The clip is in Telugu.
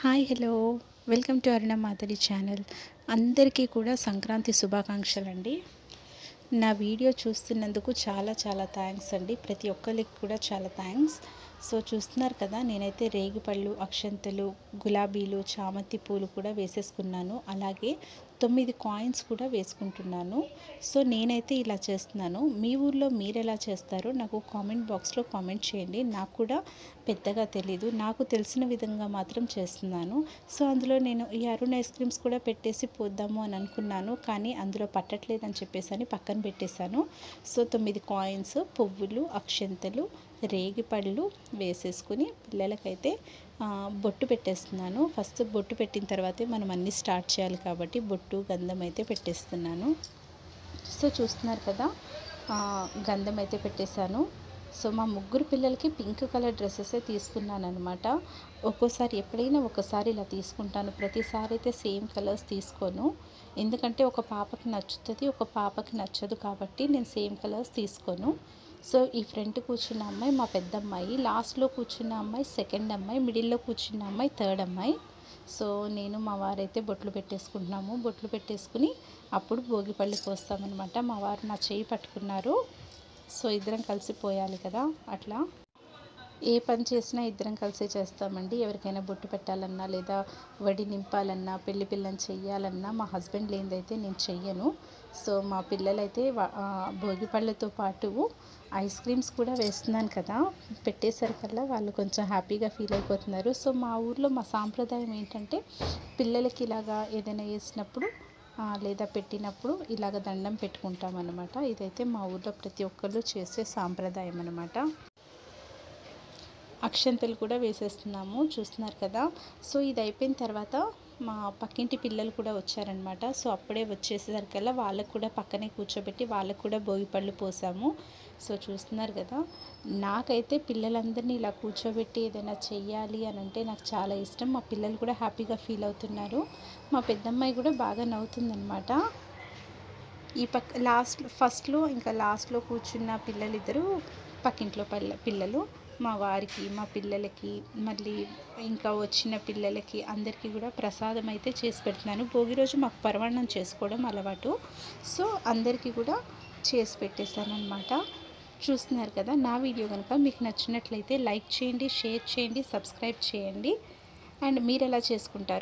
Hi hello welcome to Aruna Madhuri channel. అందరికీ కూడా సంక్రాంతి శుభాకాంక్షలండి. నా వీడియో చూస్తున్నందుకు చాలా చాలా థ్యాంక్స్ అండి. ప్రతి ఒక్కరికి కూడా చాలా థ్యాంక్స్. సో చూస్తున్నారు కదా, నేనైతే రేగిపళ్ళు, అక్షంతలు, గులాబీలు, చామంతి పూలు కూడా వేసేసుకున్నాను. అలాగే 9 కాయిన్స్ కూడా వేసుకుంటున్నాను. సో నేనైతే ఇలా చేస్తున్నాను. మీ ఊర్లో మీరు ఎలా చేస్తారో నాకు కామెంట్ బాక్స్లో కామెంట్ చేయండి. నాకు కూడా పెద్దగా తెలీదు, నాకు తెలిసిన విధంగా మాత్రం చేస్తున్నాను. సో అందులో నేను ఈ అరుణ్ ఐస్ క్రీమ్స్ కూడా పెట్టేసి పోద్దాము అని అనుకున్నాను, కానీ అందులో పట్టట్లేదని చెప్పేసి అని పక్కన పెట్టేశాను. సో 9 కాయిన్స్, పువ్వులు, అక్షంతలు, రేగిపళ్ళు వేసేసుకుని పిల్లలకైతే బొట్టు పెట్టేస్తున్నాను. ఫస్ట్ బొట్టు పెట్టిన తర్వాతే మనం అన్నీ స్టార్ట్ చేయాలి కాబట్టి బొట్టు, గంధం అయితే పెట్టేస్తున్నాను. సో చూస్తున్నారు కదా, గంధం అయితే పెట్టేశాను. సో మా ముగ్గురు పిల్లలకి పింక్ కలర్ డ్రెస్సెసే తీసుకున్నాను అనమాట. ఒక్కోసారి ఎప్పుడైనా ఒకసారి ఇలా తీసుకుంటాను, ప్రతిసారి అయితే సేమ్ కలర్స్ తీసుకోను. ఎందుకంటే ఒక పాపకి నచ్చుతుంది, ఒక పాపకి నచ్చదు కాబట్టి నేను సేమ్ కలర్స్ తీసుకోను. సో ఈ ఫ్రంట్ కూర్చున్న అమ్మాయి మా పెద్ద అమ్మాయి, లాస్ట్లో కూర్చున్న అమ్మాయి సెకండ్ అమ్మాయి, మిడిల్లో కూర్చున్న అమ్మాయి థర్డ్ అమ్మాయి. సో నేను మా వారైతే బొట్లు పెట్టేసుకుంటున్నాము. బొట్లు పెట్టేసుకుని అప్పుడు భోగిపళ్ళు పోస్తామన్నమాట. మా వారు నా చేయి పట్టుకున్నారు. సో ఇద్దరం కలిసి పోయాలి కదా, అట్లా ఏ పని చేసినా ఇద్దరం కలిసే చేస్తామండి. ఎవరికైనా బొట్టు పెట్టాలన్నా, లేదా వడి నింపాలన్నా, పెళ్లి పిల్లని చెయ్యాలన్నా మా హస్బెండ్ లేనిదైతే నేను చెయ్యను. సో మా పిల్లలైతే భోగిపళ్ళతో పాటు ఐస్ క్రీమ్స్ కూడా వేస్తున్నాను కదా, పెట్టేసరికల్లా వాళ్ళు కొంచెం హ్యాపీగా ఫీల్ అయిపోతున్నారు. సో మా ఊర్లో మా సాంప్రదాయం ఏంటంటే, పిల్లలకి ఇలాగా ఏదైనా వేసినప్పుడు లేదా పెట్టినప్పుడు ఇలాగ దండం పెట్టుకుంటాం అన్నమాట. ఇదైతే మా ఊర్లో ప్రతి ఒక్కళ్ళు చేసే సాంప్రదాయం అన్నమాట. అక్షంతలు కూడా వేసేస్తున్నాము, చూస్తున్నారు కదా. సో ఇది అయిపోయిన తర్వాత మా పక్కింటి పిల్లలు కూడా వచ్చారనమాట. సో అప్పుడే వచ్చేసరికల్లా వాళ్ళకు కూడా పక్కనే కూర్చోబెట్టి వాళ్ళకు కూడా భోగిపళ్ళు పోసాము. సో చూస్తున్నారు కదా, నాకైతే పిల్లలందరినీ ఇలా కూర్చోబెట్టి ఏదైనా చెయ్యాలి అని అంటే నాకు చాలా ఇష్టం. మా పిల్లలు కూడా హ్యాపీగా ఫీల్ అవుతున్నారు. మా పెద్దమ్మాయి కూడా బాగా నవ్వుతుందనమాట. ఈ ఫస్ట్లో ఇంకా లాస్ట్లో కూర్చున్న పిల్లలిద్దరూ పక్కింట్లో పిల్లలు. మా వారికి, మా పిల్లలకి, మళ్ళీ ఇంకా వచ్చిన పిల్లలకి అందరికీ కూడా ప్రసాదం అయితే చేసి పెడుతున్నాను. భోగి రోజు మాకు పరమాన్నం చేసుకోవడం అలవాటు. సో అందరికీ కూడా చేసి పెట్టేశాను అనమాట. చూస్తున్నారు కదా, నా వీడియో కనుక మీకు నచ్చినట్లయితే లైక్ చేయండి, షేర్ చేయండి, సబ్స్క్రైబ్ చేయండి. అండ్ మీరు ఎలా చేసుకుంటారో